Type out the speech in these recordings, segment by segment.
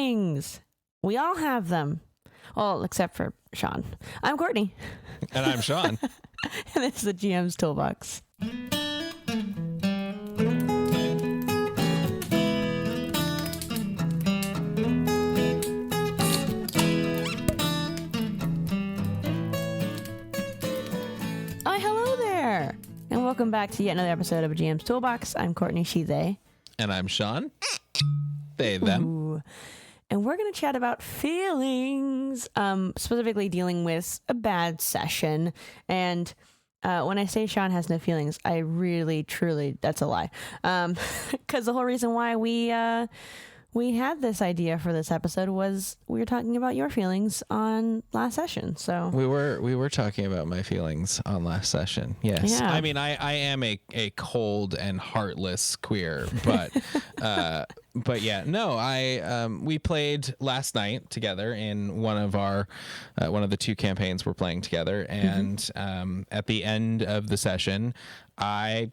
feelings. We all have them. Well, except for Sean. I'm Courtney. And I'm Sean. And it's the GM's Toolbox. Hello there. And welcome back to yet another episode of a GM's Toolbox. I'm Courtney, she, they. And I'm Sean. They, them. Ooh. And we're going to chat about feelings, specifically dealing with a bad session. And when I say Sean has no feelings, I really, truly, that's a lie. Because the whole reason why we had this idea for this episode was we were talking about your feelings on last session. So we were talking about my feelings on last session. Yes. Yeah. I mean, I am a cold and heartless queer, but but yeah, no, we played last night together in one of the two campaigns we're playing together, and at the end of the session, I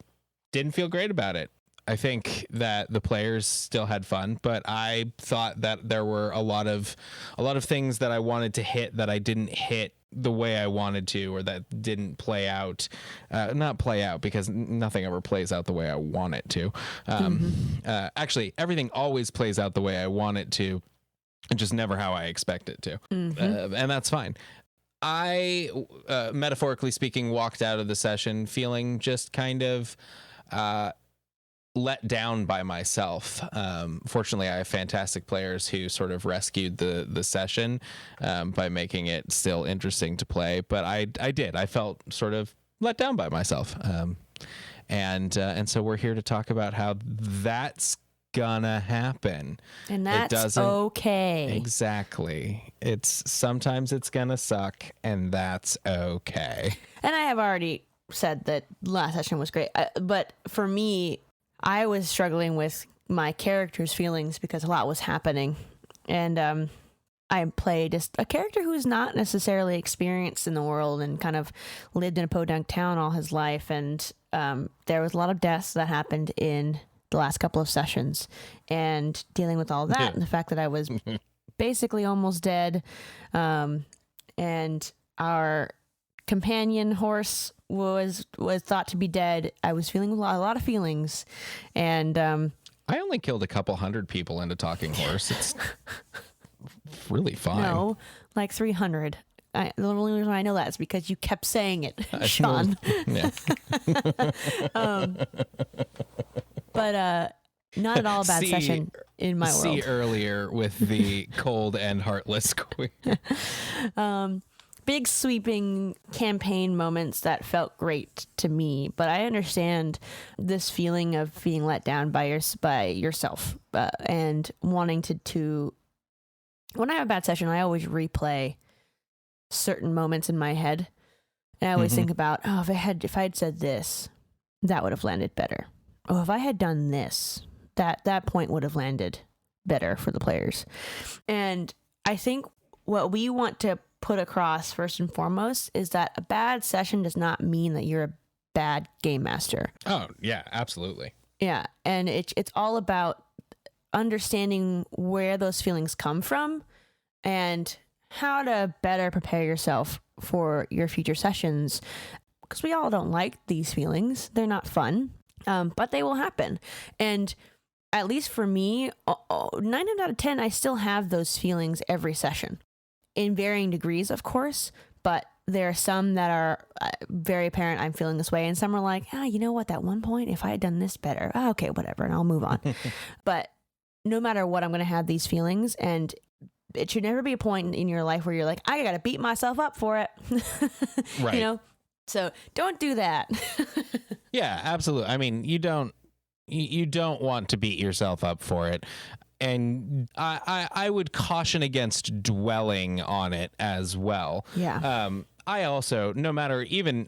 didn't feel great about it. I think that the players still had fun, but I thought that there were a lot of things that I wanted to hit that I didn't hit the way I wanted to, or that didn't play out, not play out, because nothing ever plays out the way I want it to. Actually, everything always plays out the way I want it to, and just never how I expect it to. And that's fine. I, metaphorically speaking, walked out of the session feeling just kind of, let down by myself. Fortunately, I have fantastic players who sort of rescued the session by making it still interesting to play. But I felt sort of let down by myself. And so we're here to talk about how that's gonna happen. And that's okay. Exactly. Sometimes it's gonna suck, and that's okay. And I have already said that last session was great. But for me, I was struggling with my character's feelings because a lot was happening. And I played just a character who's not necessarily experienced in the world and kind of lived in a podunk town all his life. And there was a lot of deaths that happened in the last couple of sessions. And dealing with all that and the fact that I was basically almost dead. And our companion horse was thought to be dead. I was feeling a lot of feelings, and I only killed a couple hundred people in a talking horse. It's really fine. No, like 300. The only reason I know that is because you kept saying it, Sean. Yeah. But not at all a bad session in my world. See earlier with the cold and heartless queen. Big sweeping campaign moments that felt great to me, but I understand this feeling of being let down by yourself and wanting to. When I have a bad session, I always replay certain moments in my head, and I always think about, if I had said this, that would have landed better. Oh, if I had done this, that point would have landed better for the players. And I think what we want to put across first and foremost is that a bad session does not mean that you're a bad game master. Oh yeah, absolutely. Yeah. And it's all about understanding where those feelings come from and how to better prepare yourself for your future sessions. Because we all don't like these feelings. They're not fun, but they will happen. And at least for me, 9 out of 10, I still have those feelings every session. In varying degrees, of course, but there are some that are very apparent I'm feeling this way, and some are like, you know what, that one point, if I had done this better, okay, whatever, and I'll move on. But no matter what, I'm going to have these feelings, and it should never be a point in your life where you're like, I got to beat myself up for it. Right. You know? So don't do that. Yeah, absolutely. I mean, you don't want to beat yourself up for it. And I would caution against dwelling on it as well. Yeah. I also, no matter, even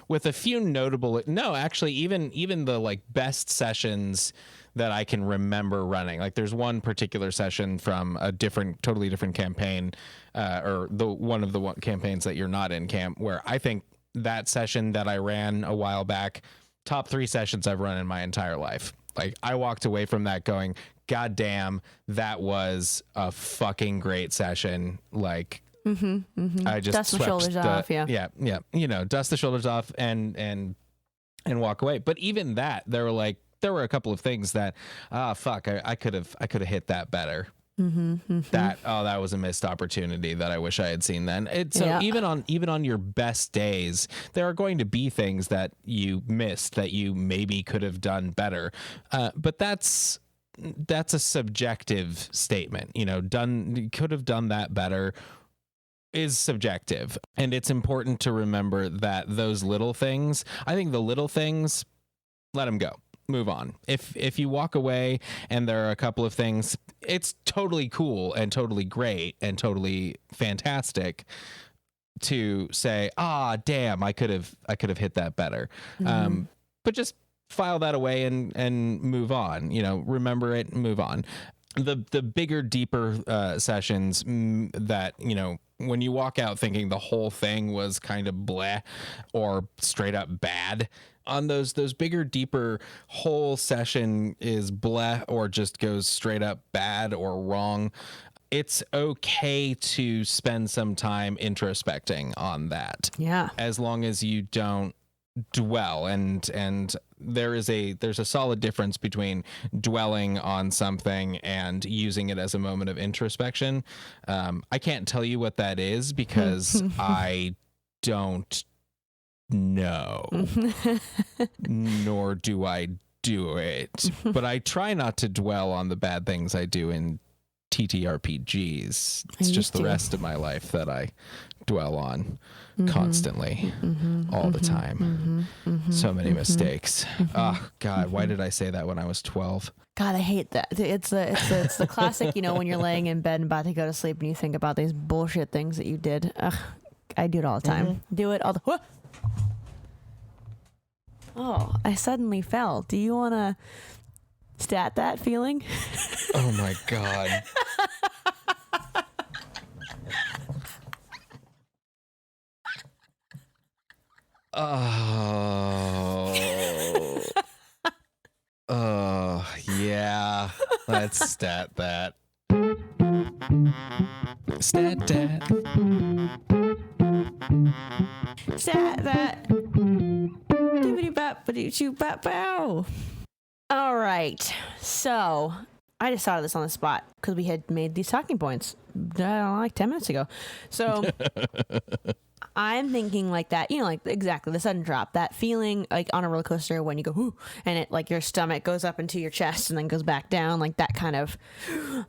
with a few notable, even the like best sessions that I can remember running, like there's one particular session from a totally different campaign, or one of the campaigns that you're not in, Cam, where I think that session that I ran a while back, top 3 sessions I've run in my entire life. Like I walked away from that going, God damn, that was a fucking great session. Like I just Dust the shoulders off. yeah. You know, dust the shoulders off and walk away. But even that, there were a couple of things that, fuck, I could have hit that better. That was a missed opportunity that I wish I had seen then. Even on your best days, there are going to be things that you missed that you maybe could have done better. But that's a subjective statement. You know, could have done that better is subjective, and it's important to remember that those little things, I think the little things, let them go. Move on. If you walk away and there are a couple of things, it's totally cool and totally great and totally fantastic to say, damn, I could have hit that better. But just file that away and move on. You know, remember it and move on. The bigger, deeper sessions that, you know, when you walk out thinking the whole thing was kind of bleh or straight up bad, on those bigger, deeper, whole session is bleh or just goes straight up bad or wrong, it's okay to spend some time introspecting on that. Yeah. As long as you don't dwell, and there's a solid difference between dwelling on something and using it as a moment of introspection. I can't tell you what that is because I don't know, nor do I do it, but I try not to dwell on the bad things I do in TTRPGs. It's just the rest of my life that I dwell on constantly, all the time. So many mistakes. Oh God, why did I say that when I was 12? God, I hate that. It's the classic, you know, when you're laying in bed and about to go to sleep and you think about these bullshit things that you did. Ugh, I do it all the time. Do it all the... Whoa! Oh, I suddenly fell. Do you want to stat that feeling? Oh my God. Yeah. Let's stat that. Stat that. Stat that. Doobity-bop-ba-doo-choo-bop-bow. All right. So I just thought of this on the spot because we had made these talking points like 10 minutes ago. So I'm thinking like that, you know, like exactly the sudden drop, that feeling like on a roller coaster when you go, whoo, and it like your stomach goes up into your chest and then goes back down, like that kind of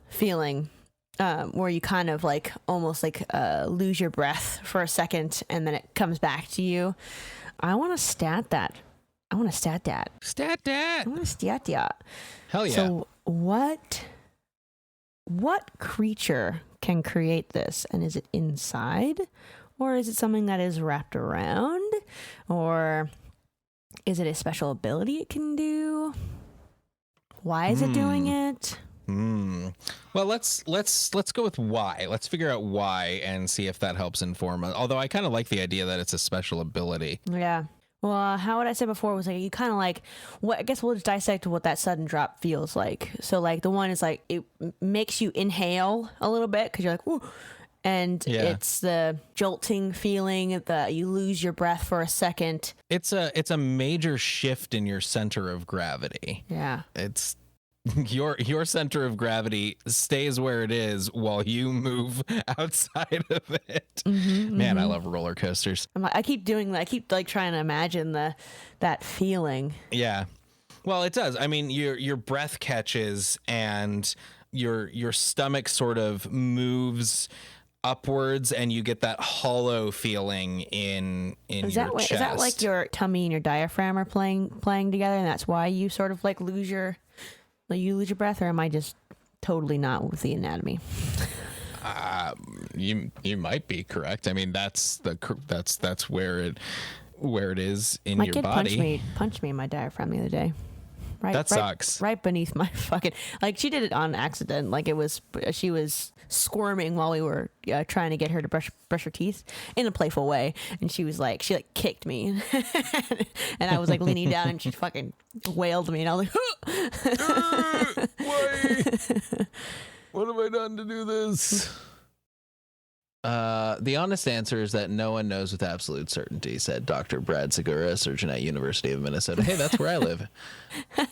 feeling. Where you kind of like almost like lose your breath for a second and then it comes back to you. I want to stat that. I want to stat that. Stat that. I want to stat that. Hell yeah. So what creature can create this? And is it inside? Or is it something that is wrapped around? Or is it a special ability it can do? Why is it doing it? Well, let's go with why. Let's figure out why and see if that helps inform us. Although I kind of like the idea that it's a special ability. Yeah. Well, how would I say before was like you kind of like what I guess we'll just dissect what that sudden drop feels like. So like the one is like it makes you inhale a little bit because you're like ooh, and it's the jolting feeling that you lose your breath for a second. It's a major shift in your center of gravity. Yeah. It's your center of gravity stays where it is while you move outside of it. Man, I love roller coasters. I keep doing that. I keep like trying to imagine that feeling. Yeah. Well, it does. I mean, your breath catches and your stomach sort of moves upwards and you get that hollow feeling in your chest. Is that like your tummy and your diaphragm are playing together and that's why you sort of like lose your breath, or am I just totally not with the anatomy? You might be correct. I mean, that's where it is in my your kid body. punched me in my diaphragm the other day. That sucks. Right beneath my fucking, like, she did it on accident. Like, she was squirming while we were trying to get her to brush her teeth in a playful way, and she kicked me, and I was like leaning down, and she fucking wailed me, and I was like, why? What have I done to do this? The honest answer is that no one knows with absolute certainty, said Dr. Brad Segura, surgeon at University of Minnesota. Hey, that's where I live.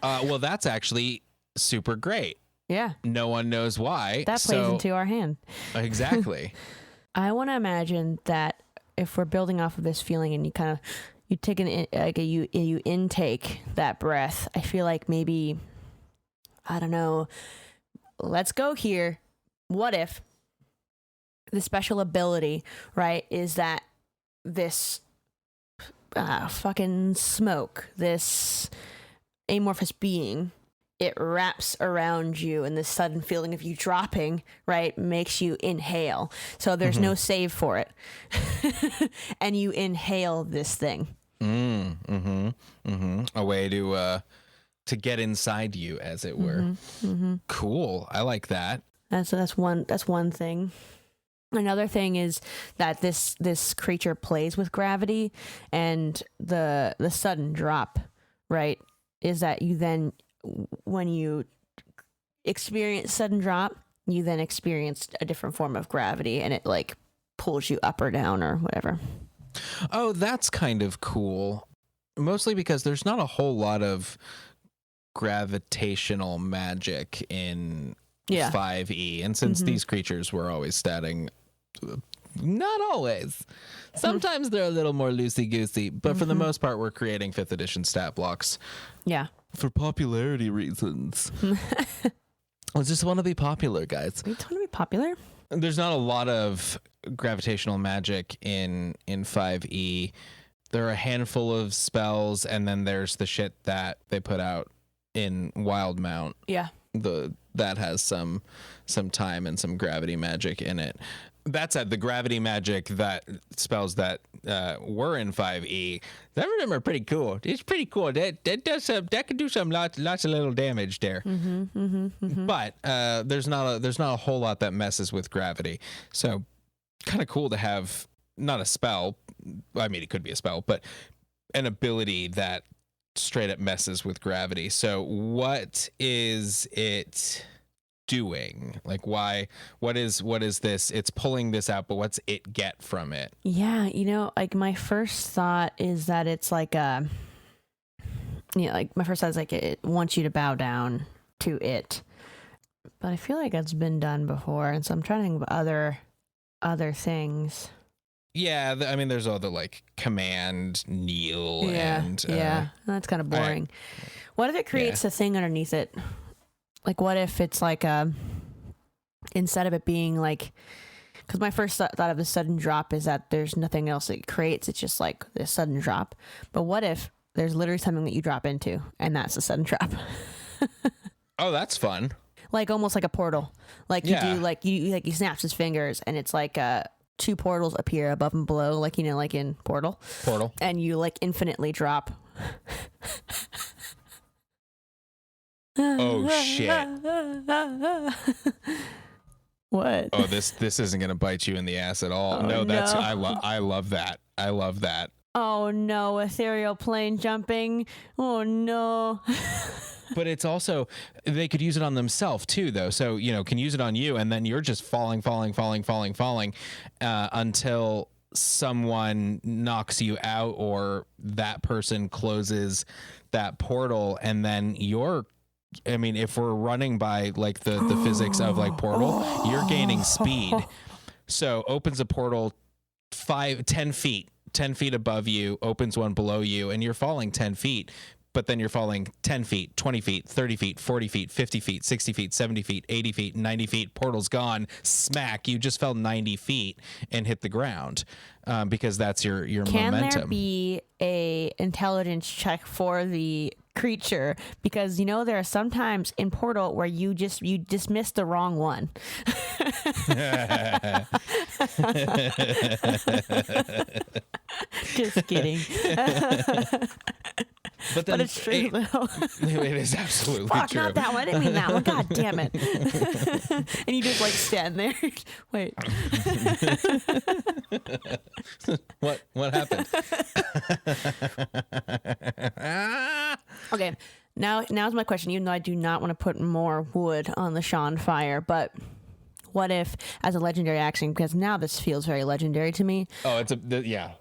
Well, that's actually super great. Yeah. No one knows why. That plays into our hand. Exactly. I want to imagine that if we're building off of this feeling and you take you intake that breath, I feel like maybe, I don't know, let's go here. What if the special ability, right, is that this fucking smoke, this amorphous being, it wraps around you, and this sudden feeling of you dropping, right, makes you inhale. So there's no save for it. And you inhale this thing. A way to get inside you, as it were. Cool. I like that. That's one thing. Another thing is that this creature plays with gravity, and the sudden drop, right, is that you then, when you experience sudden drop, you then experience a different form of gravity, and it like pulls you up or down or whatever. Oh, that's kind of cool. Mostly because there's not a whole lot of gravitational magic in 5e, and since these creatures were always statting, not always, sometimes they're a little more loosey-goosey, but for the most part we're creating 5th edition stat blocks for popularity reasons. I just want to be popular, guys. You just want to be popular. There's not a lot of gravitational magic in 5e. There are a handful of spells, and then there's the shit that they put out in Wildmount. Yeah. That has some time and some gravity magic in it. That said, the gravity magic that spells that were in 5e, some of them are pretty cool. It's pretty cool. That can do some lots of little damage there. But there's not a whole lot that messes with gravity. So kind of cool to have not a spell. I mean, it could be a spell, but an ability that straight up messes with gravity. So what is it doing? Like, why? What is this? It's pulling this out, but what's it get from it? Yeah, like my first thought is that it's like like my first thought is like it wants you to bow down to it, but I feel like it's been done before, and so I'm trying to think of other things. Yeah, I mean, there's all the like command, kneel, and that's kind of boring. What if it creates a thing underneath it? Like, what if it's like instead of it being like, because my first thought of the sudden drop is that there's nothing else it creates. It's just like this sudden drop. But what if there's literally something that you drop into, and that's a sudden drop? Oh, that's fun. Like almost like a portal. Like you do, like he snaps his fingers, and it's like 2 portals appear above and below, like like in Portal, and you like infinitely drop. Oh shit. What? Oh, this isn't gonna bite you in the ass at all. Oh, no. I love that. I love that. Oh no, ethereal plane jumping. Oh no. But it's also, they could use it on themselves too, though. So, can use it on you, and then you're just falling until someone knocks you out, or that person closes that portal, and then if we're running by like the physics of like Portal, you're gaining speed. So opens a portal 10 feet above you, opens one below you, and you're falling 10 feet. But then you're falling 10 feet, 20 feet, 30 feet, 40 feet, 50 feet, 60 feet, 70 feet, 80 feet, 90 feet. Portal's gone. Smack. You just fell 90 feet and hit the ground because that's your momentum. Can there be a intelligence check for the creature? Because there are sometimes in Portal where you dismiss the wrong one. Just kidding. But then it's true though. it is absolutely Fuck, true. not that one. I didn't mean that one. God damn it. And you just like stand there. Wait. What happened? Okay. Now's my question. Even though I do not want to put more wood on the Sean fire, but what if, as a legendary action, because now this feels very legendary to me. Oh, yeah.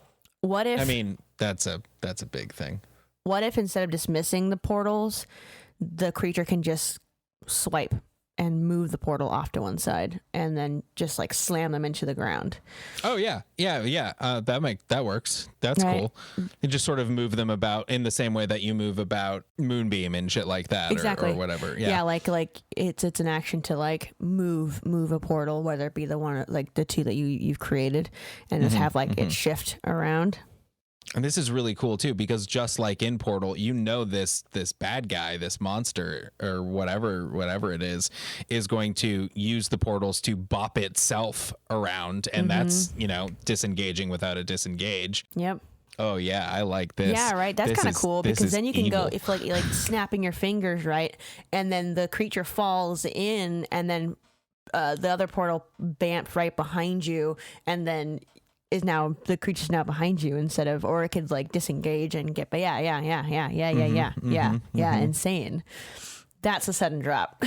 What if? I mean, that's a big thing. What if instead of dismissing the portals, the creature can just swipe and move the portal off to one side and then just like slam them into the ground? Oh yeah. That works. That's right. Cool. You just sort of move them about in the same way that you move about Moonbeam and shit like that, exactly. or whatever. Yeah, like it's an action to like move a portal, whether it be the one like the two that you've created, and just have like it shift around. And this is really cool too, because just like in Portal, this bad guy, this monster or whatever it is going to use the portals to bop itself around, and that's disengaging without a disengage. Yep. Oh yeah, I like this. Yeah, right. That's kind of cool, because then you can evil. go if like snapping your fingers, right, and then the creature falls in, and then the other portal bamps right behind you, and then the creature's now behind you instead of, or it could like disengage and get, but insane. That's a sudden drop.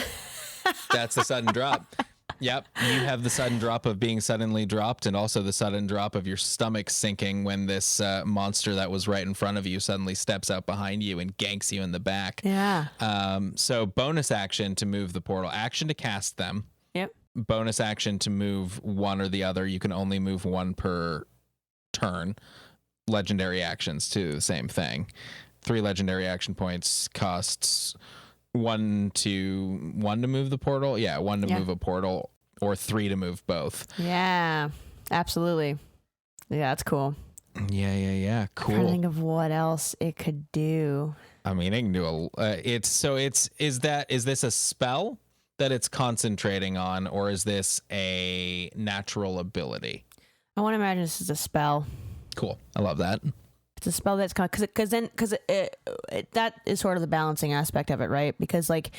That's the sudden drop. Yep. You have the sudden drop of being suddenly dropped, and also the sudden drop of your stomach sinking when this monster that was right in front of you suddenly steps out behind you and ganks you in the back. Yeah. So bonus action to move the portal, action to cast them. Yep. Bonus action to move one or the other. You can only move one per turn. Legendary actions to the same thing. 3 legendary action points, costs 1 to move the portal. Yeah, 1 to move a portal, or 3 to move both. Yeah, absolutely. Yeah, that's cool. Yeah. Cool. I'm trying to think of what else it could do. I mean, it can do is this a spell that it's concentrating on, or is this a natural ability? I want to imagine this is a spell. Cool. I love that. It's a spell that's because that is sort of the balancing aspect of it, right? Because like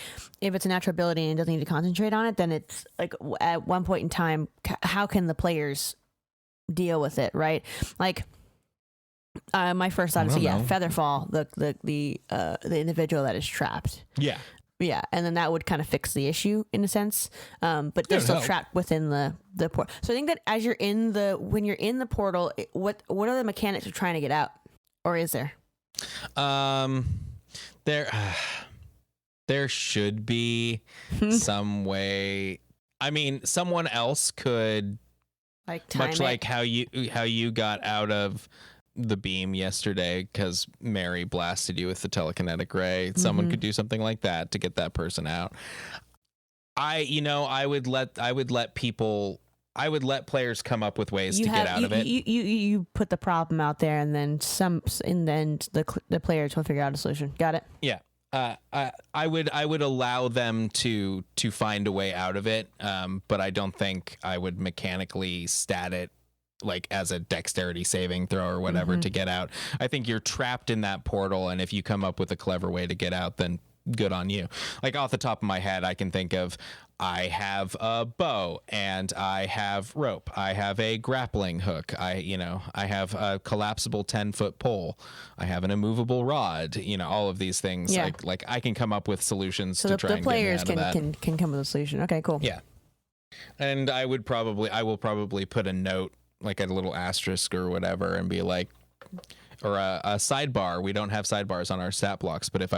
if it's a natural ability and it doesn't need to concentrate on it, then it's like at one point in time, how can the players deal with it, right? Like my first thought is Featherfall, the individual that is trapped. Yeah, and then that would kind of fix the issue in a sense, but they're still trapped within the portal. So I think that as when you're in the portal, what are the mechanics of trying to get out, or is there? There should be some way. I mean, someone else could, like how you got out of the beam yesterday because Mary blasted you with the telekinetic ray. Someone could do something like that to get that person out. I would let players come up with ways to get out of it. You put the problem out there, and then the players will figure out a solution. Got it? Yeah. I would allow them to find a way out of it, but I don't think I would mechanically stat it like as a dexterity saving throw or whatever to get out. I think you're trapped in that portal, and if you come up with a clever way to get out, then good on you. Like off the top of my head, I can think of, I have a bow and I have rope. I have a grappling hook. I have a collapsible 10-foot pole. I have an immovable rod. All of these things. Yeah. Like I can come up with solutions to try and get me out of that. The players can come with a solution. Okay, cool. Yeah. And I will probably put a note, like a little asterisk or whatever, and be like, or a sidebar. We don't have sidebars on our stat blocks, but if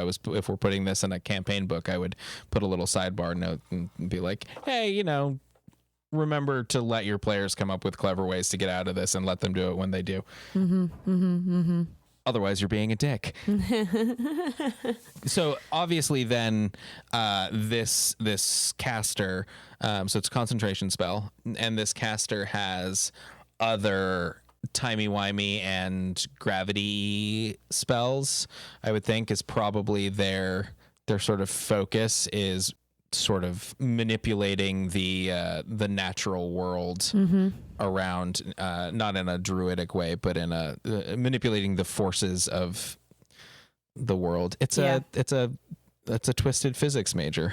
we're putting this in a campaign book, I would put a little sidebar note and be like, hey, remember to let your players come up with clever ways to get out of this, and let them do it when they do. Otherwise, you're being a dick. So obviously, then this caster, so it's a concentration spell, and this caster has other timey-wimey and gravity spells. I would think is probably their sort of focus is sort of manipulating the natural world around, not in a druidic way, but in manipulating the forces of the world. It's Yeah. a twisted physics major.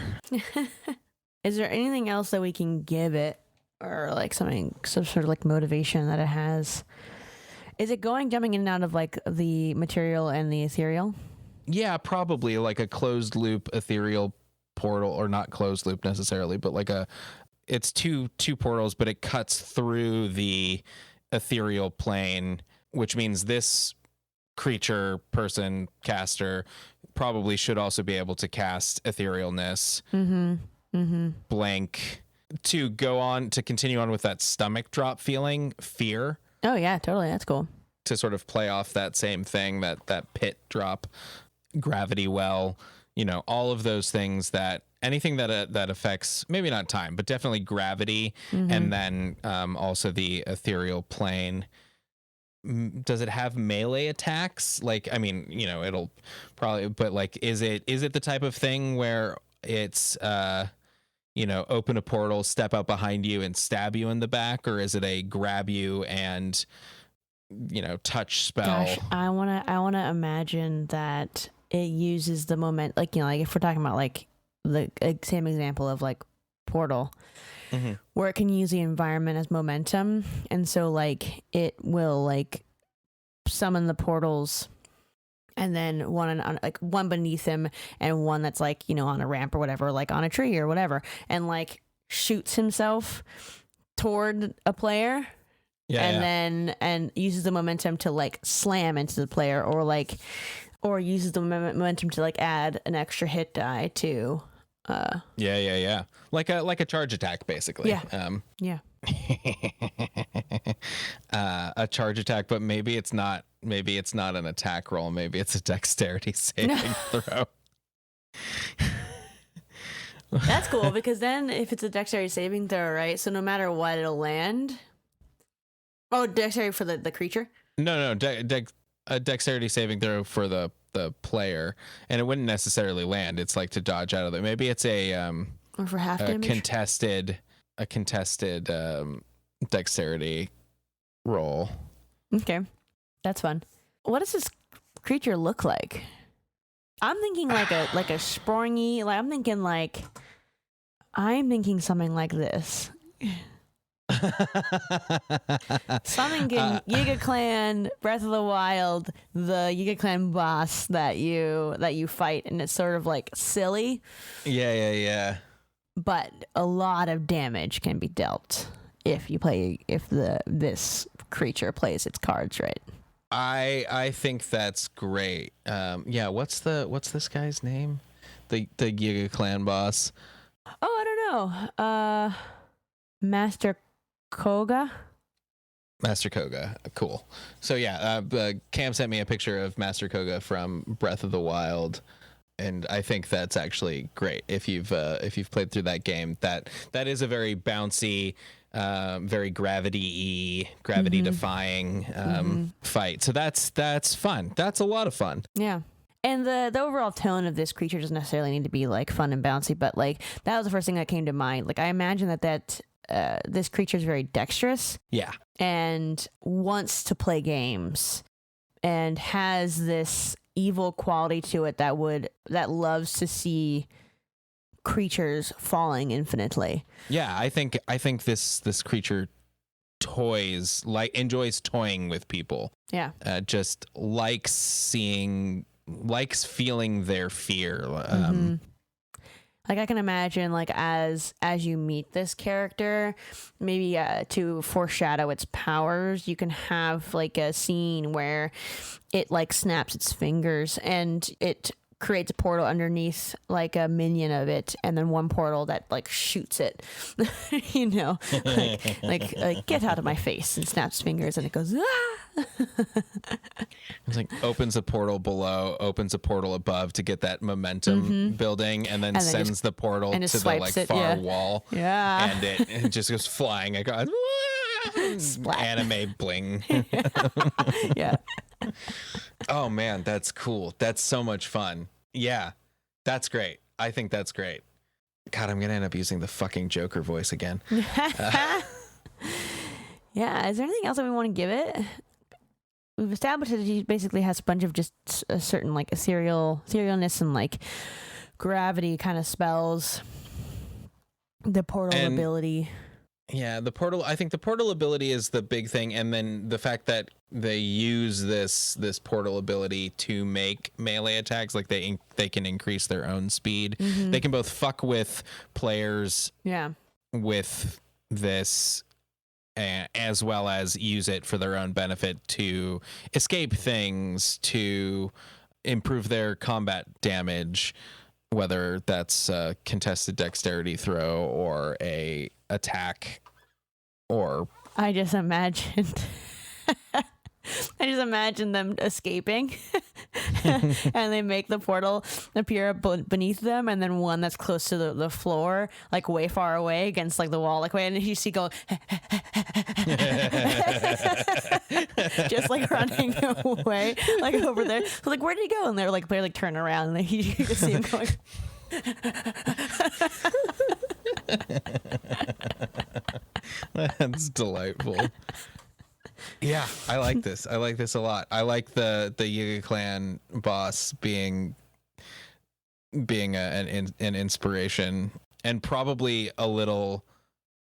Is there anything else that we can give it, or like some sort of like motivation that it has? Is it jumping in and out of like the material and the ethereal? Yeah, probably like a closed loop ethereal portal, or not closed loop necessarily, but like it's two portals, but it cuts through the ethereal plane, which means this creature, person, caster probably should also be able to cast etherealness, blank, to continue on with that stomach drop feeling, fear. Oh yeah, totally. That's cool. To sort of play off that same thing, that pit drop, gravity well, all of those things, that anything that affects maybe not time, but definitely gravity, and then also the ethereal plane. Does it have melee attacks? Like, I mean, it'll probably, but like, is it the type of thing where it's open a portal, step out behind you and stab you in the back, or is it a grab you and touch spell? Gosh, I wanna imagine that it uses the moment, like like if we're talking about like the same example of like Portal, where it can use the environment as momentum, and so like it will like summon the portals, and then one beneath him and one that's like on a ramp or whatever, like on a tree or whatever, and like shoots himself toward a player. Yeah, and uses the momentum to like slam into the player, or uses the momentum to like add an extra hit die to. Yeah. Like a charge attack, basically. Yeah. A charge attack, but maybe it's not an attack roll. Maybe it's a dexterity saving throw. That's cool, because then if it's a dexterity saving throw, right? So no matter what, it'll land. Oh, dexterity for the creature? No. A dexterity saving throw for the player, and it wouldn't necessarily land. It's like to dodge out of it. Maybe it's or for half damage? A contested dexterity roll. Okay, that's fun. What does this creature look like? I'm thinking like a springy. Like I'm thinking something like this. Something in Yiga Clan, Breath of the Wild, the Yiga Clan boss that you fight, and it's sort of like silly. Yeah. But a lot of damage can be dealt if this creature plays its cards right. I think that's great. Yeah. What's this guy's name? The Yiga Clan boss. Oh, I don't know. Master Koga, cool. So yeah, Cam sent me a picture of Master Koga from Breath of the Wild, and I think that's actually great. If you've played through that game, that is a very bouncy, very gravity defying fight. So that's fun. That's a lot of fun. Yeah. And the overall tone of this creature doesn't necessarily need to be like fun and bouncy, but like that was the first thing that came to mind. Like I imagine that this creature is very dexterous. Yeah. And wants to play games and has this evil quality to it that loves to see creatures falling infinitely. Yeah, I think this creature enjoys toying with people. Yeah. Just likes feeling their fear. Like I can imagine, like as you meet this character, maybe to foreshadow its powers, you can have like a scene where it like snaps its fingers and it creates a portal underneath like a minion of it, and then one portal that like shoots it, like get out of my face, and snaps fingers, and it goes ah. It's like opens a portal below, opens a portal above to get that momentum building, and then sends the portal to the like far wall. Yeah, and it just goes flying across. Anime bling. Yeah. Oh man, that's cool. That's so much fun. Yeah, that's great. I think that's great. God, I'm gonna end up using the fucking Joker voice again. Yeah. Is there anything else that we want to give it? we've established that he basically has a bunch of just a certain like etherealness and like gravity kind of spells. The portal ability. Yeah, I think the portal ability is the big thing, and then the fact that they use this portal ability to make melee attacks, like they can increase their own speed. Mm-hmm. They can both fuck with players with this, as well as use it for their own benefit to escape things, to improve their combat damage, whether that's a contested dexterity throw or a attack. Or I just imagined them escaping and they make the portal appear beneath them, and then one that's close to the floor, like way far away against like the wall, like way, and you see go just like running away, like over there. So like, where did he go? And they're like turn around, and you just see him going. That's delightful. Yeah, I like this. I like this a lot. I like the Yiga clan boss being an inspiration, and probably a little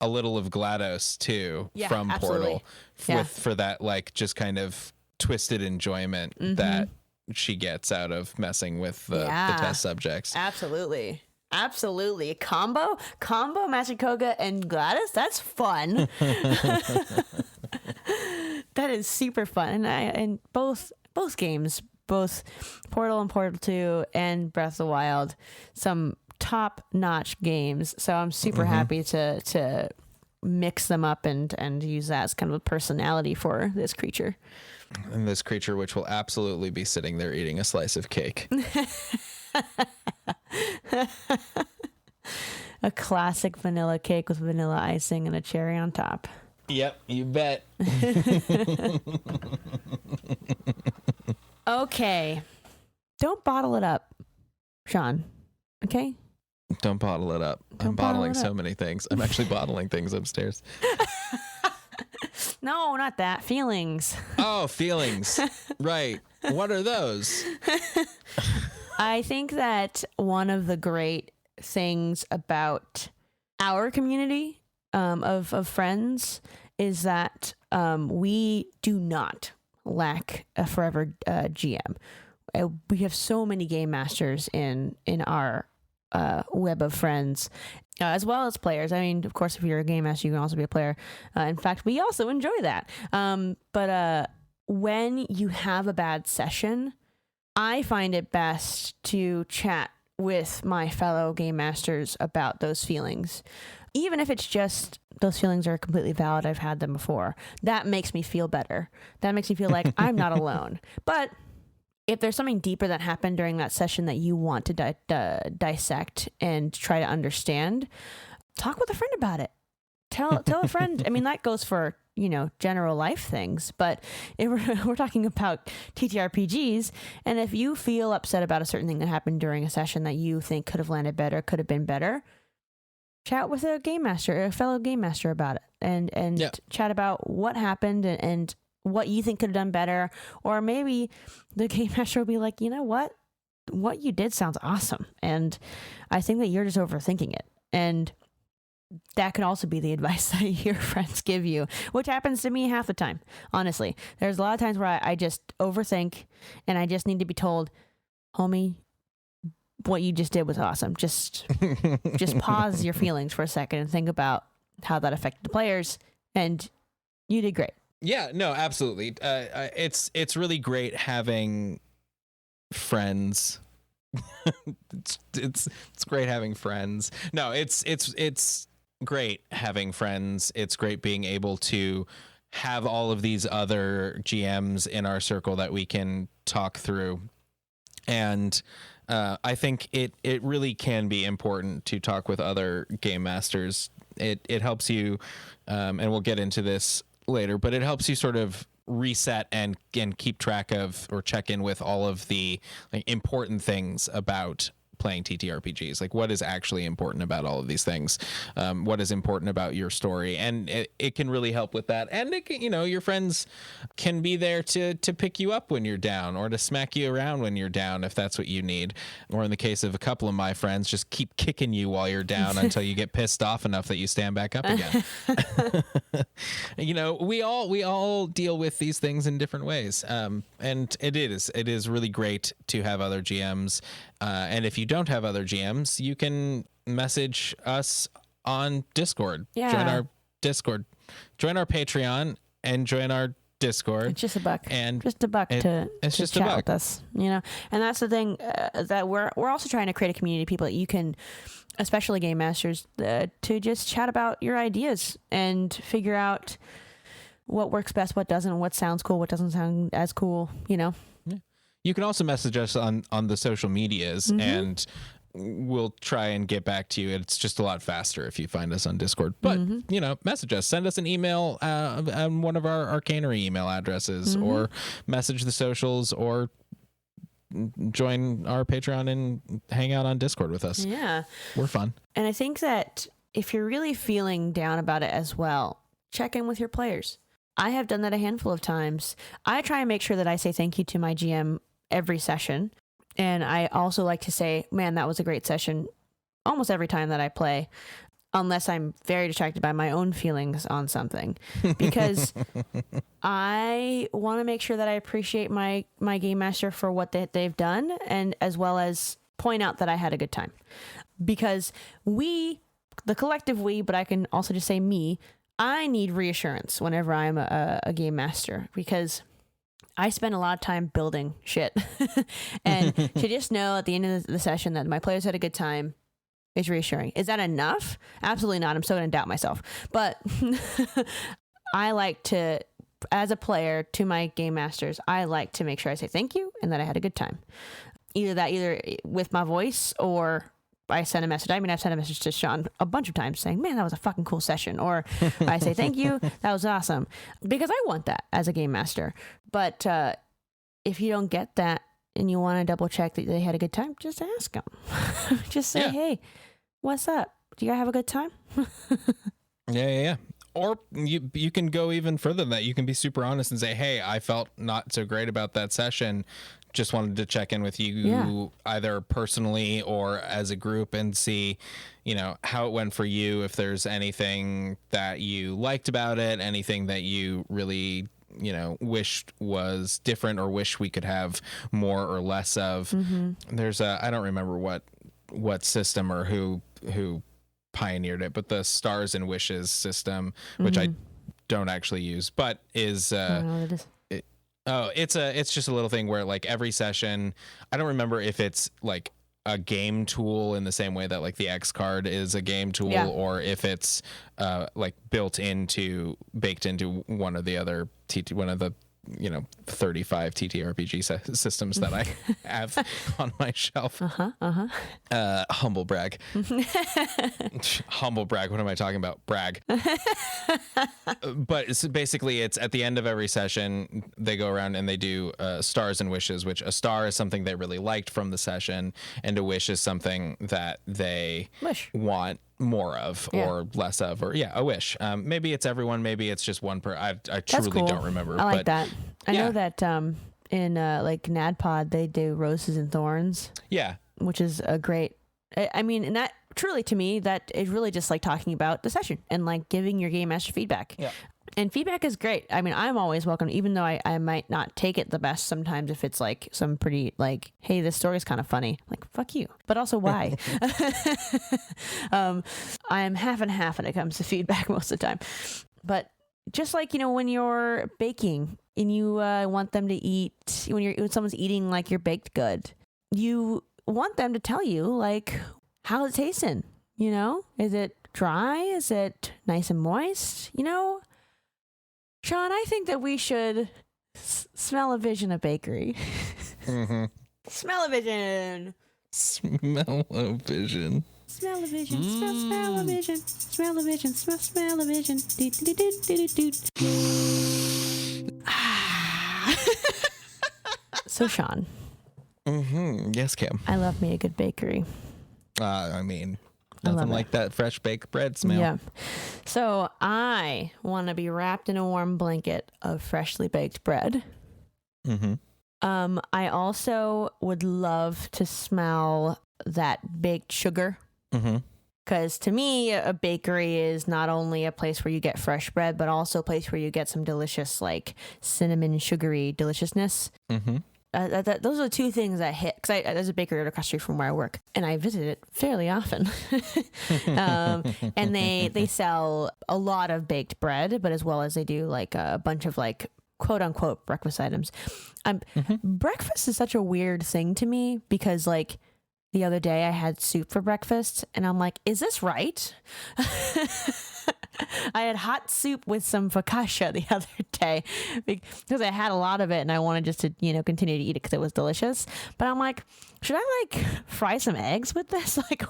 of GLaDOS too, from absolutely. Portal, for that like just kind of twisted enjoyment that she gets out of messing with the test subjects. Absolutely. Combo Master Koga and GLaDOS. That's fun. That is super fun. And both games, both Portal and Portal 2 and Breath of the Wild, some top-notch games. So I'm super happy to mix them up and use that as kind of a personality for this creature. And this creature, which will absolutely be sitting there eating a slice of cake. A classic vanilla cake with vanilla icing and a cherry on top. Yep, you bet. Okay. Don't bottle it up, Sean. Okay? Don't bottle it up. I'm bottling so many things. I'm actually bottling things upstairs. No, not that. Feelings. Oh, feelings. Right. What are those? I think that one of the great things about our community of friends is that we do not lack a forever GM. We have so many game masters in our web of friends, as well as players. I mean, of course, if you're a game master, you can also be a player. In fact, we also enjoy that. But when you have a bad session, I find it best to chat with my fellow game masters about those feelings. Even if it's just those feelings are completely valid, I've had them before. That makes me feel better. That makes me feel like I'm not alone. But if there's something deeper that happened during that session that you want to dissect and try to understand, talk with a friend about it. Tell a friend. I mean, that goes for, general life things, but if we're talking about TTRPGs, and if you feel upset about a certain thing that happened during a session that you think could have landed better, could have been better, chat with a fellow game master about it, and chat about what happened and what you think could have done better. Or maybe the game master will be like, you know what you did sounds awesome, and I think that you're just overthinking it. And that could also be the advice that your friends give you, which happens to me half the time. Honestly, there's a lot of times where I just overthink and I just need to be told, homie, what you just did was awesome. Just pause your feelings for a second and think about how that affected the players, and you did great. Yeah, no, absolutely. It's really great having friends. it's great having friends. No, it's great having friends. It's great being able to have all of these other GMs in our circle that we can talk through. And I think it really can be important to talk with other game masters. It helps you, and we'll get into this later, but it helps you sort of reset and keep track of or check in with all of the important things about playing TTRPGs? Like, what is actually important about all of these things? What is important about your story? And it can really help with that. And it can, your friends can be there to pick you up when you're down, or to smack you around when you're down if that's what you need. Or in the case of a couple of my friends, just keep kicking you while you're down until you get pissed off enough that you stand back up again. We all deal with these things in different ways. And it is really great to have other GMs. And if you don't have other GMs, you can message us on Discord. Yeah. Join our Discord. Join our Patreon and join our Discord. It's just $1. And just $1 to just chat $1 with us, And that's the thing, that we're also trying to create a community of people that you can, especially game masters, to just chat about your ideas and figure out what works best, what doesn't, what sounds cool, what doesn't sound as cool, Yeah. You can also message us on the social medias, and we'll try and get back to you. It's just a lot faster if you find us on Discord. But, message us. Send us an email on one of our Arcanery email addresses, or message the socials, or join our Patreon and hang out on Discord with us. Yeah. We're fun. And I think that if you're really feeling down about it as well, check in with your players. I have done that a handful of times. I try and make sure that I say thank you to my GM every session. And I also like to say, man, that was a great session almost every time that I play, unless I'm very distracted by my own feelings on something, because I want to make sure that I appreciate my game master for what they've done, and as well as point out that I had a good time. Because the collective we, but I can also just say me, I need reassurance whenever I'm a game master, because I spend a lot of time building shit. And to just know at the end of the session that my players had a good time is reassuring. Is that enough? Absolutely not. I'm still going to doubt myself. But I like to, as a player to my game masters, I like to make sure I say thank you and that I had a good time. Either with my voice, or I send a message. I mean, I've sent a message to Sean a bunch of times saying, man, that was a fucking cool session. Or I say, thank you. That was awesome. Because I want that as a game master. But if you don't get that and you want to double check that they had a good time, just ask them. Just say, hey, what's up? Do you guys have a good time? Yeah. Or you can go even further than that. You can be super honest and say, hey, I felt not so great about that session. Just wanted to check in with you either personally or as a group and see, how it went for you. If there's anything that you liked about it, anything that you really, wished was different or wish we could have more or less of. There's I don't remember what system or who pioneered it, but the Stars and Wishes system, which I don't actually use, but is I don't know what it is. It's just a little thing where, like, every session, I don't remember if it's like a game tool in the same way that like the X card is a game tool, or if it's like baked into one of the other one of the 35 TTRPG systems that I have on my shelf. Humble brag. Humble brag. What am I talking about? Brag. But it's at the end of every session, they go around and they do stars and wishes, which a star is something they really liked from the session, and a wish is something that they want more of or less of, or a wish. Maybe it's everyone, maybe it's just one per. I truly don't remember. I like that. I know that in like NADPOD they do roses and thorns. Yeah, which is a great. I mean, and that truly to me that is really just like talking about the session and like giving your game master feedback. Yeah. And feedback is great. I mean, I'm always welcome, even though I might not take it the best sometimes if it's like some pretty like, hey, this story is kind of funny. Like, fuck you. But also why? I'm half and half when it comes to feedback most of the time. But just like, when you're baking and you want them to eat, when someone's eating like your baked good, you want them to tell you like, how's it tasting? Is it dry? Is it nice and moist? Sean, I think that we should smell-o-vision a bakery. Smell-o-vision. Smell-o-vision. Smell-o-vision. Smell-o-vision. Smell-o-vision. Smell-o-vision. So, Sean, Yes, Kim. I love me a good bakery. I mean, I nothing love like that fresh baked bread smell. Yeah. So I want to be wrapped in a warm blanket of freshly baked bread. I also would love to smell that baked sugar. Because to me, a bakery is not only a place where you get fresh bread, but also a place where you get some delicious, like cinnamon sugary deliciousness. Those are the two things that hit. Because there's a bakery right across the street from where I work, and I visit it fairly often. And they sell a lot of baked bread, but as well as they do like a bunch of like quote unquote breakfast items. Breakfast is such a weird thing to me because like the other day I had soup for breakfast and I'm like, is this right? I had hot soup with some focaccia the other day because I had a lot of it and I wanted just to, continue to eat it because it was delicious. But I'm like, should I like fry some eggs with this? Like,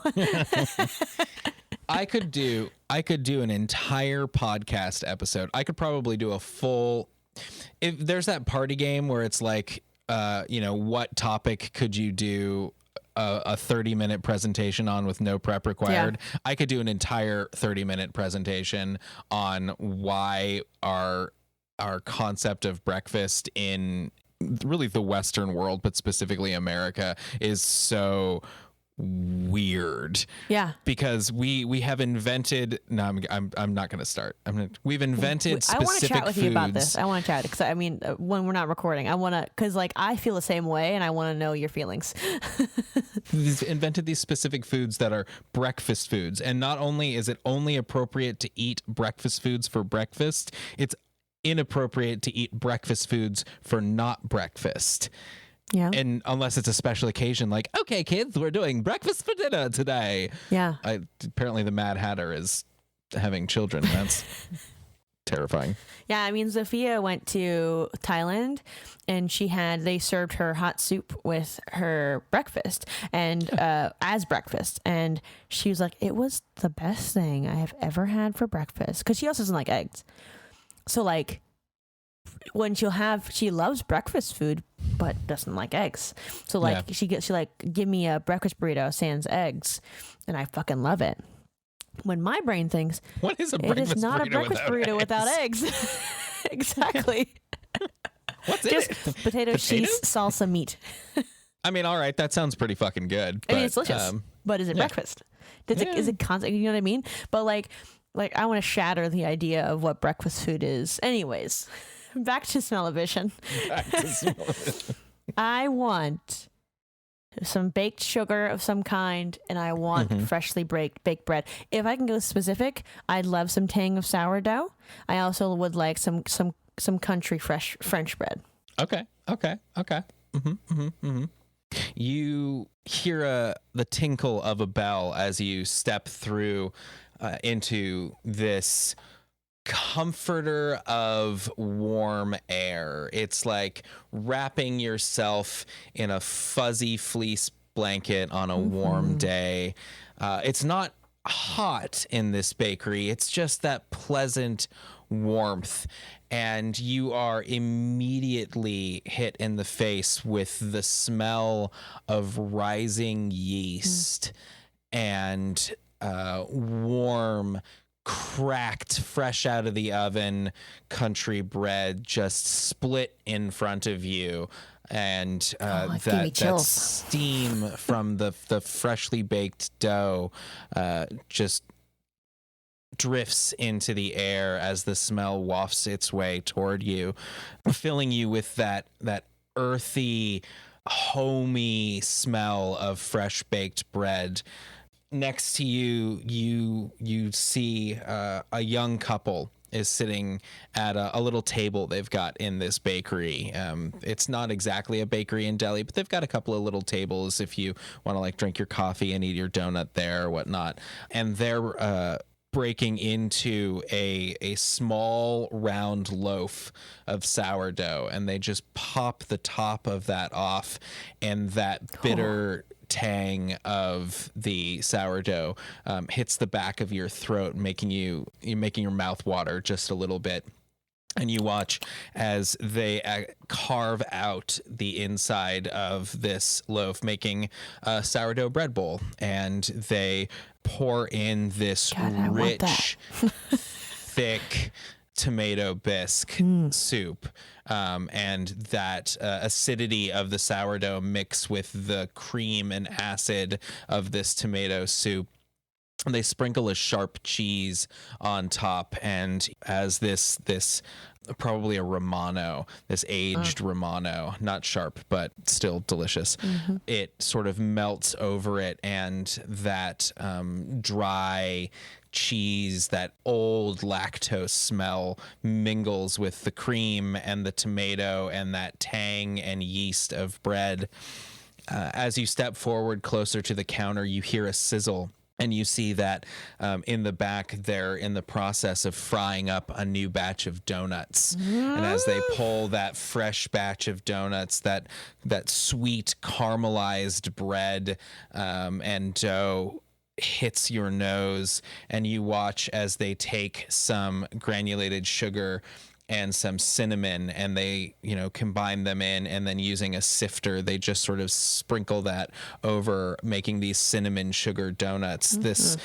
I could do an entire podcast episode. I could probably do a full, if there's that party game where it's like, what topic could you do a 30-minute presentation on with no prep required? Yeah. I could do an entire 30-minute presentation on why our concept of breakfast in really the Western world, but specifically America, is so weird. Yeah, because we have invented. No, I'm not going to start. We've invented specific foods. I want to chat with you about this. I want to chat because I mean, when we're not recording, I want to, because like I feel the same way, and I want to know your feelings. We've invented these specific foods that are breakfast foods, and not only is it only appropriate to eat breakfast foods for breakfast, it's inappropriate to eat breakfast foods for not breakfast. Yeah. And unless it's a special occasion, like, okay, kids, we're doing breakfast for dinner today. Yeah. Apparently the Mad Hatter is having children. That's terrifying. Yeah. I mean, Sophia went to Thailand and they served her hot soup with her breakfast and as breakfast. And she was like, it was the best thing I have ever had for breakfast. Because she also doesn't like eggs. So like, when she loves breakfast food but doesn't like eggs, so like she like, give me a breakfast burrito sans eggs, and I fucking love it. When my brain thinks, what is a breakfast burrito? It is not a breakfast burrito without eggs. Exactly. What's in just it? Potato, cheese, salsa, meat. I mean, all right, that sounds pretty fucking good. I mean, it's delicious, but is it breakfast? Is it constant? You know what I mean? But like I want to shatter the idea of what breakfast food is. Anyways. Back to smell-o-vision. I want some baked sugar of some kind, and I want freshly baked bread. If I can go specific, I'd love some tang of sourdough. I also would like some country fresh French bread. Okay. You hear the tinkle of a bell as you step through into this comforter of warm air. It's like wrapping yourself in a fuzzy fleece blanket on a warm day. It's not hot in this bakery. It's just that pleasant warmth. And you are immediately hit in the face with the smell of rising yeast and warm, cracked, fresh out of the oven country bread just split in front of you, and that steam from the freshly baked dough just drifts into the air as the smell wafts its way toward you, filling you with that earthy, homey smell of fresh baked bread. Next to you, you see a young couple is sitting at a little table they've got in this bakery. It's not exactly a bakery in Delhi, but they've got a couple of little tables if you want to like drink your coffee and eat your donut there or whatnot. And they're breaking into a small round loaf of sourdough, and they just pop the top of that off, and that bitter tang of the sourdough hits the back of your throat, making your mouth water just a little bit. And you watch as they carve out the inside of this loaf, making a sourdough bread bowl. And they pour in this rich, thick tomato bisque soup. And that acidity of the sourdough mix with the cream and acid of this tomato soup. They sprinkle a sharp cheese on top, and as this probably a Romano, this aged Romano, not sharp but still delicious, it sort of melts over it, and that dry cheese, that old lactose smell mingles with the cream and the tomato and that tang and yeast of bread. As you step forward closer to the counter, you hear a sizzle. And you see that in the back, they're in the process of frying up a new batch of donuts. And as they pull that fresh batch of donuts, that sweet caramelized bread and dough hits your nose, and you watch as they take some granulated sugar and some cinnamon, and they, combine them in, and then using a sifter, they just sort of sprinkle that over, making these cinnamon sugar donuts. This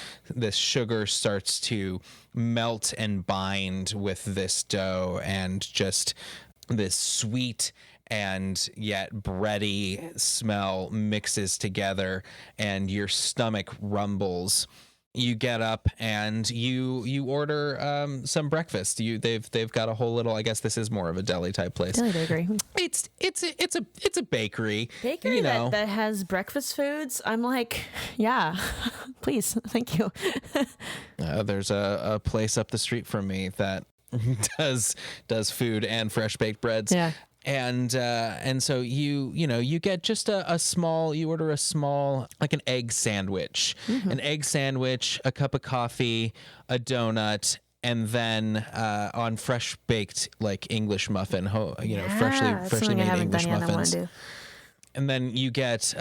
sugar starts to melt and bind with this dough, and just this sweet and yet bready smell mixes together, and your stomach rumbles. You get up and you order some breakfast. They've got a whole little, I guess this is more of a deli type place. Deli bakery. It's a bakery. Bakery that has breakfast foods. I'm like, yeah, please, thank you. There's a place up the street from me that does food and fresh baked breads. Yeah. And so you get just a small, you order a small, like an egg sandwich, a cup of coffee, a donut, and then on fresh baked like English muffin, freshly made English muffins. And then you get,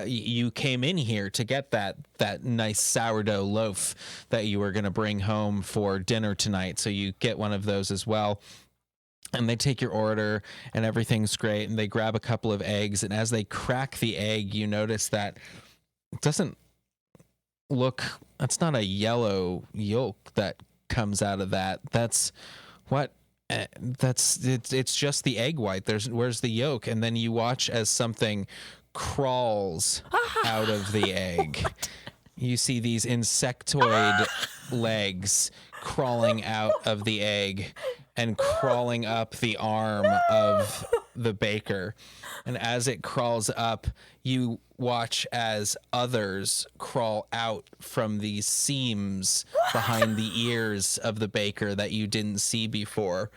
you came in here to get that nice sourdough loaf that you were going to bring home for dinner tonight. So you get one of those as well. And they take your order and everything's great. And they grab a couple of eggs. And as they crack the egg, you notice that it doesn't look, that's not a yellow yolk that comes out of that. That's what, it's just the egg white. Where's the yolk? And then you watch as something crawls out of the egg. You see these insectoid legs crawling out of the egg and crawling up the arm of the baker. And as it crawls up, you watch as others crawl out from these seams behind the ears of the baker that you didn't see before.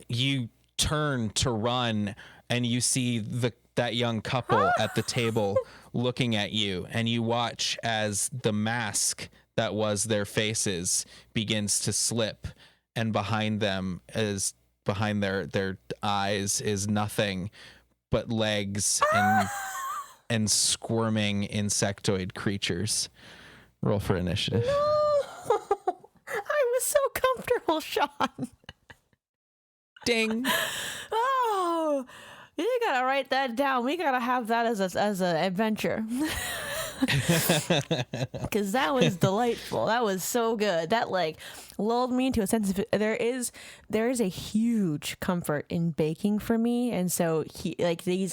You turn to run, and you see that young couple at the table looking at you, and you watch as the mask that was their faces begins to slip, and behind them behind their eyes is nothing but legs and squirming insectoid creatures. Roll for initiative. No! I was so comfortable, Sean. Ding. Oh, you gotta write that down. We gotta have that as an adventure. Because that was delightful. That was so good. That lulled me into a sense of there is a huge comfort in baking for me, and so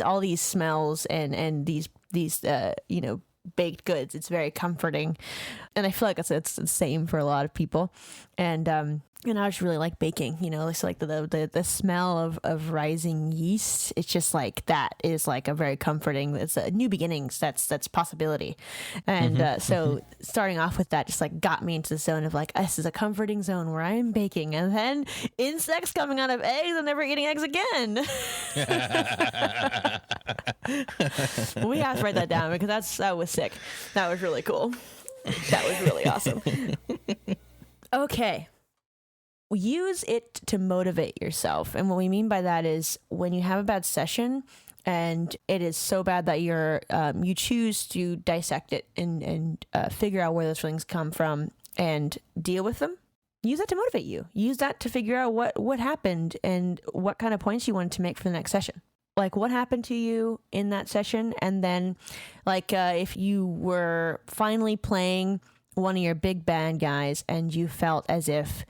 all these smells and these baked goods. It's very comforting, and I feel like it's the same for a lot of people, and I just really like baking. It's like the smell of rising yeast. It's just like that is like a very comforting. It's a new beginnings. That's possibility, and so starting off with that just like got me into the zone of like this is a comforting zone where I am baking, and then insects coming out of eggs and never eating eggs again. We have to write that down because that was sick. That was really cool. That was really awesome. Okay. Use it to motivate yourself. And what we mean by that is when you have a bad session and it is so bad that you choose to dissect it and figure out where those feelings come from and deal with them. use that to motivate you. Use that to figure out what happened and what kind of points you wanted to make for the next session. Like what happened to you in that session. And then like if you were finally playing one of your big bad guys and you felt as if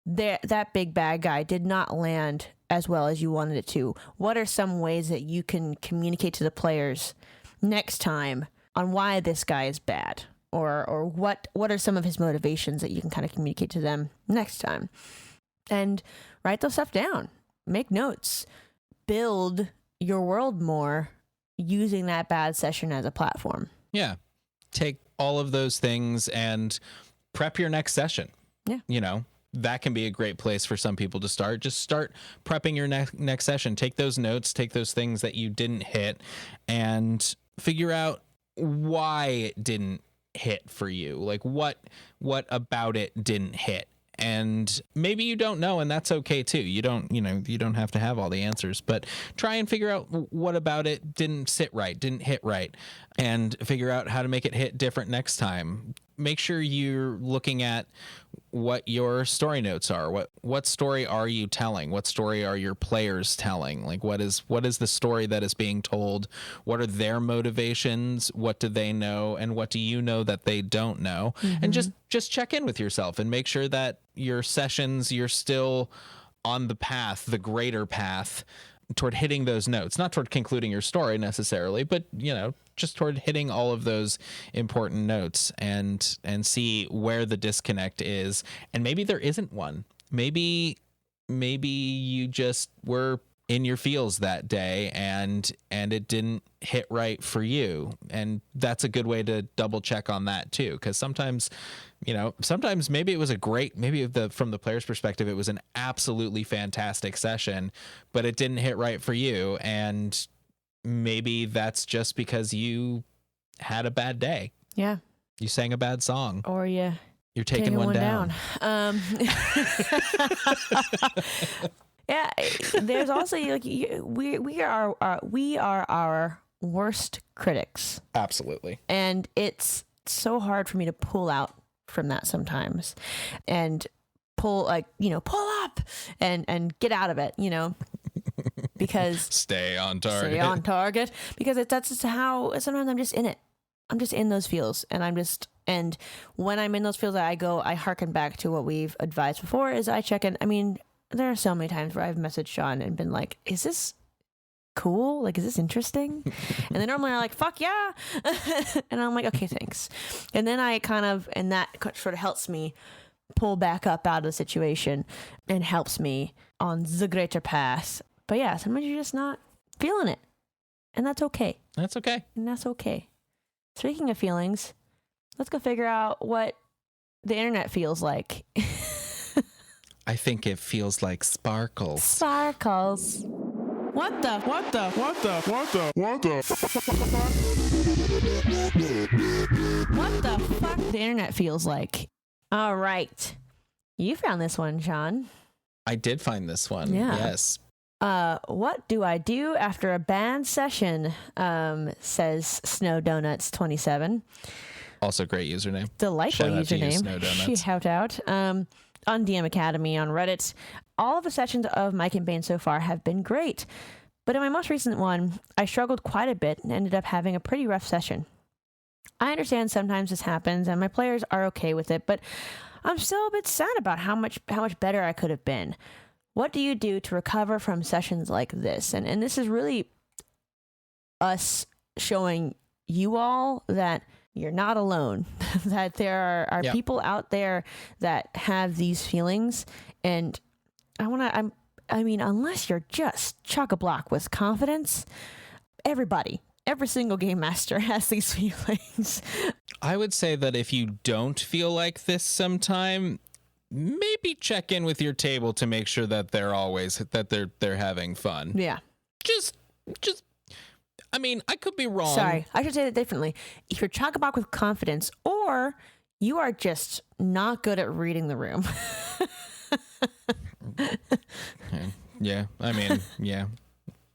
that big bad guy did not land as well as you wanted it to, what are some ways that you can communicate to the players next time on why this guy is bad? Or what are some of his motivations that you can kind of communicate to them next time? And write those stuff down. Make notes. Build your world more using that bad session as a platform. Yeah. Take all of those things and prep your next session. Yeah. You know, that can be a great place for some people to start. Just start prepping your next session. Take those notes, take those things that you didn't hit, and figure out why it didn't hit for you. Like what about it didn't hit. And maybe you don't know, and that's okay too. You don't have to have all the answers, but try and figure out what about it didn't sit right, didn't hit right, and figure out how to make it hit different next time. Make sure you're looking at what your story notes are. What story are you telling? What story are your players telling? Like what is the story that is being told? What are their motivations? What do they know? And what do you know that they don't know? Mm-hmm. And just check in with yourself and make sure that your sessions, you're still on the path, the greater path toward hitting those notes, not toward concluding your story necessarily, but just toward hitting all of those important notes and see where the disconnect is. And maybe there isn't one. Maybe you just were in your feels that day and it didn't hit right for you. And that's a good way to double check on that too. Because sometimes maybe it was from the player's perspective, it was an absolutely fantastic session, but it didn't hit right for you. And maybe that's just because you had a bad day. Yeah. You sang a bad song. Or you're taking one down. Yeah, there's also like we are our worst critics. Absolutely. And it's so hard for me to pull out from that sometimes, and pull up and get out of it, because stay on target. Because that's just how sometimes I'm just in it. I'm just in those feels, and when I'm in those feels, I harken back to what we've advised before. Is I check in. I mean, there are so many times where I've messaged Sean and been like, is this cool? Like, is this interesting? And then normally I'm like, fuck yeah. And I'm like, okay, thanks. And then and that sort of helps me pull back up out of the situation and helps me on the greater path. But yeah, sometimes you're just not feeling it. And that's okay. That's okay. And that's okay. Speaking of feelings, let's go figure out what the internet feels like. I think it feels like sparkles. Sparkles. What the fuck the internet feels like. All right. You found this one, Sean. I did find this one. Yeah. Yes. What do I do after a bad session? Says Snow Donuts 27. Also great username. Delightful username. Shout out to you, Snow Donuts. Shout out. On DM Academy on Reddit. All of the sessions of My Campaign so far have been great, but in my most recent one, I struggled quite a bit and ended up having a pretty rough session. I understand sometimes this happens and my players are okay with it, but I'm still a bit sad about how much better I could have been. What do you do to recover from sessions like this? And this is really us showing you all that you're not alone, that there are people out there that have these feelings. And unless you're just chock-a-block with confidence, every single game master has these feelings. I would say that if you don't feel like this sometime, maybe check in with your table to make sure that they're having fun. Yeah. Just I could be wrong. Sorry, I should say that differently. If you're chock-a-block with confidence, or you are just not good at reading the room. Yeah. Yeah.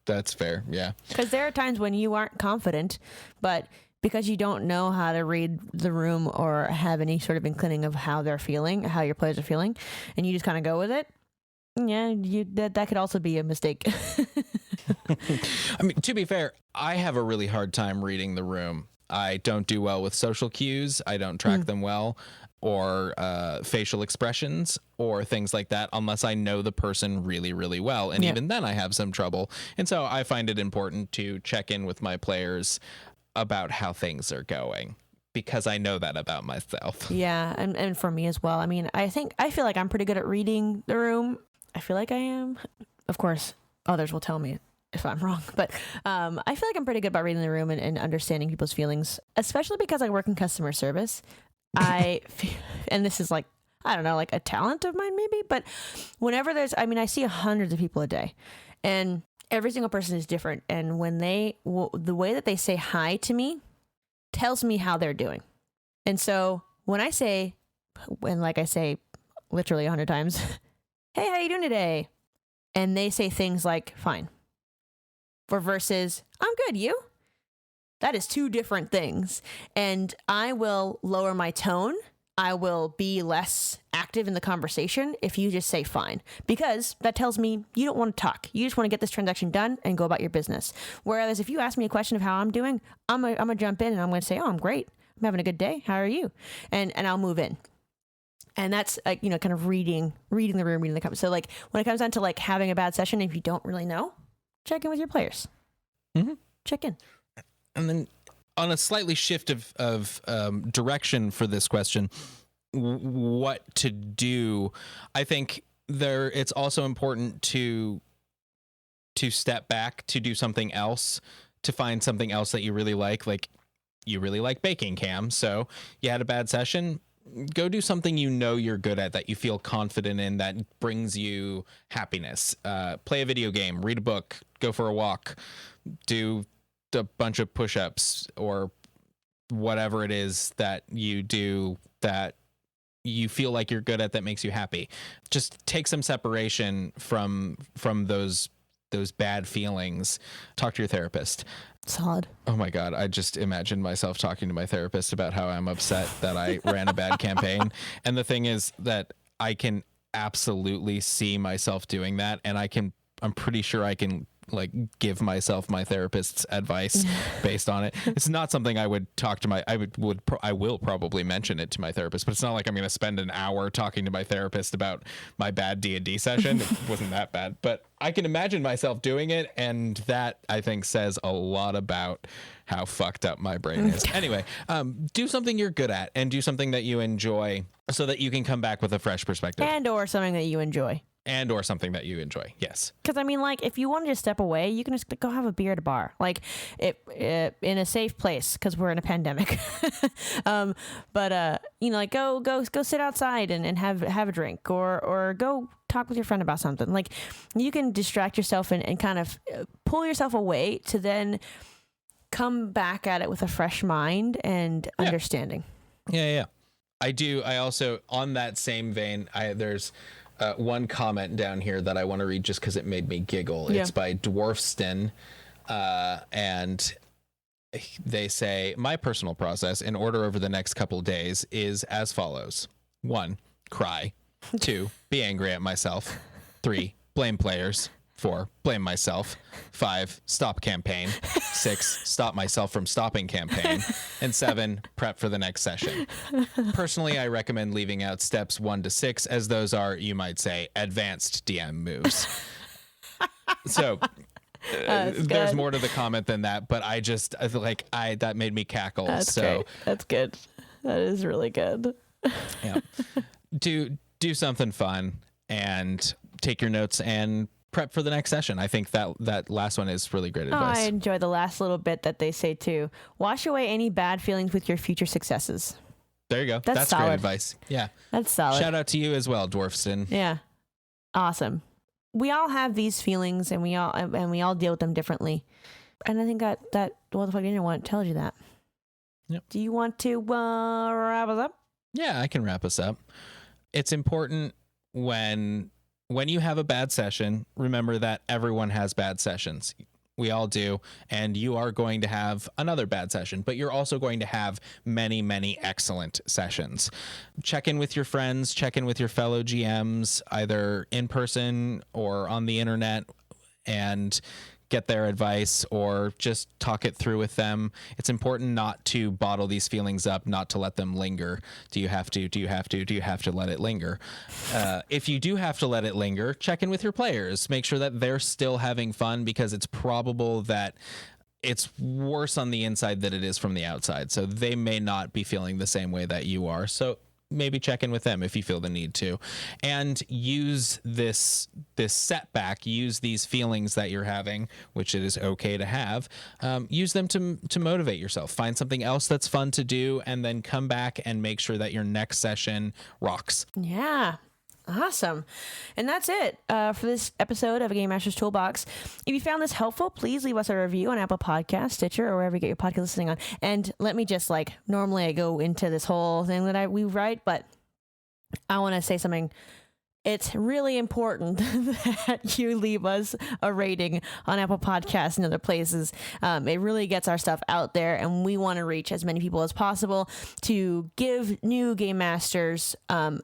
That's fair. Yeah. Because there are times when you aren't confident, but because you don't know how to read the room or have any sort of inkling of how they're feeling, how your players are feeling, and you just kind of go with it. Yeah, that could also be a mistake. I mean, to be fair, I have a really hard time reading the room. I don't do well with social cues. I don't track them well, or facial expressions or things like that, unless I know the person really, really well. And even then I have some trouble. And so I find it important to check in with my players about how things are going, because I know that about myself. Yeah, and for me as well. I mean, I feel like I'm pretty good at reading the room. I feel like I am. Of course, others will tell me if I'm wrong, but I feel like I'm pretty good about reading the room and understanding people's feelings, especially because I work in customer service. And this is like, I don't know, like a talent of mine maybe, but whenever I see hundreds of people a day, and every single person is different. And when the way that they say hi to me tells me how they're doing. And so when I say, and like I say literally 100 times, hey, how you doing today? And they say things like, fine. Or versus, I'm good, you? That is two different things. And I will lower my tone. I will be less active in the conversation if you just say fine, because that tells me you don't want to talk. You just want to get this transaction done and go about your business. Whereas if you ask me a question of how I'm doing, I'm gonna jump in and I'm going to say, oh, I'm great. I'm having a good day. How are you? And I'll move in. And that's kind of reading the room, reading the company. So like when it comes down to like having a bad session, if you don't really know, check in with your players. Check in. And then on a slightly shift of direction for this question, what to do, I think it's also important to step back, to do something else, to find something else that you really like. Like, you really like baking, Cam, so you had a bad session. Go do something you know you're good at, that you feel confident in, that brings you happiness. Play a video game, read a book, go for a walk, do a bunch of push-ups, or whatever it is that you do that you feel like you're good at, that makes you happy. Just take some separation from those bad feelings. Talk to your therapist. Solid. Oh my God. I just imagined myself talking to my therapist about how I'm upset that I ran a bad campaign. And the thing is that I can absolutely see myself doing that. And I'm pretty sure I can like give myself my therapist's advice based on it. It's not something I would talk to I will probably mention it to my therapist, but it's not like I'm going to spend an hour talking to my therapist about my bad D&D session. It wasn't that bad, but I can imagine myself doing it. And that, I think, says a lot about how fucked up my brain is. Anyway, do something you're good at and do something that you enjoy so that you can come back with a fresh perspective. Or something that you enjoy. Or something that you enjoy. Yes. Because I mean, like, if you want to just step away, you can just go have a beer at a bar, like in a safe place, because we're in a pandemic. Like go sit outside and have a drink, or go talk with your friend about something. Like, you can distract yourself and kind of pull yourself away to then come back at it with a fresh mind and understanding. Yeah. I also, on that same vein, there's one comment down here that I want to read just because it made me giggle. It's by Dwarfston, and they say, my personal process in order over the next couple days is as follows. 1, cry. 2, be angry at myself. 3, blame players. 4, blame myself. 5, stop campaign. 6, stop myself from stopping campaign. And 7, prep for the next session. Personally, I recommend leaving out steps 1 to 6, as those are, you might say, advanced DM moves. So there's more to the comment than that, but I feel like that made me cackle. That's great. That's good. That is really good. Yeah. Do something fun and take your notes and prep for the next session. I think that last one is really great advice. I enjoy the last little bit that they say too. Wash away any bad feelings with your future successes. There you go. That's great advice. Yeah. That's solid. Shout out to you as well, Dwarfston. Yeah. Awesome. We all have these feelings and we all deal with them differently. And I think that what the fuck internet tells you that. Yep. Do you want to wrap us up? Yeah, I can wrap us up. It's important when you have a bad session, remember that everyone has bad sessions. We all do. And you are going to have another bad session, but you're also going to have many, many excellent sessions. Check in with your friends, check in with your fellow GMs, either in person or on the internet, and get their advice or just talk it through with them. It's important not to bottle these feelings up, not to let them linger. Do you have to let it linger? If you do have to let it linger, check in with your players. Make sure that they're still having fun, because it's probable that it's worse on the inside than it is from the outside. So they may not be feeling the same way that you are. So maybe check in with them if you feel the need to, and use this setback, use these feelings that you're having, which it is okay to have, use them to motivate yourself. Find something else that's fun to do, and then come back and make sure that your next session rocks. Yeah. Awesome. And that's it for this episode of A Game Master's Toolbox. If you found this helpful, please leave us a review on Apple Podcasts, Stitcher, or wherever you get your podcast listening on. And let me just, normally I go into this whole thing that we write, but I want to say something. It's really important that you leave us a rating on Apple Podcasts and other places. It really gets our stuff out there, and we want to reach as many people as possible to give new game masters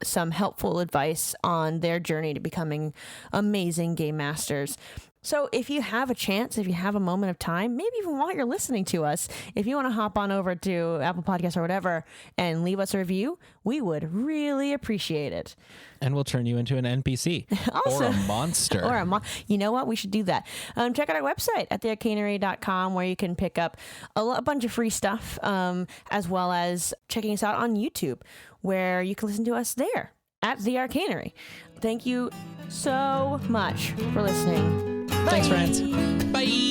some helpful advice on their journey to becoming amazing game masters. So if you have a chance, if you have a moment of time, maybe even while you're listening to us, if you want to hop on over to Apple Podcasts or whatever and leave us a review, we would really appreciate it. And we'll turn you into an NPC or a monster. You know what? We should do that. Check out our website at thearcanery.com, where you can pick up a bunch of free stuff, as well as checking us out on YouTube, where you can listen to us there at The Arcanery. Thank you so much for listening. Bye. Thanks, friends. Bye.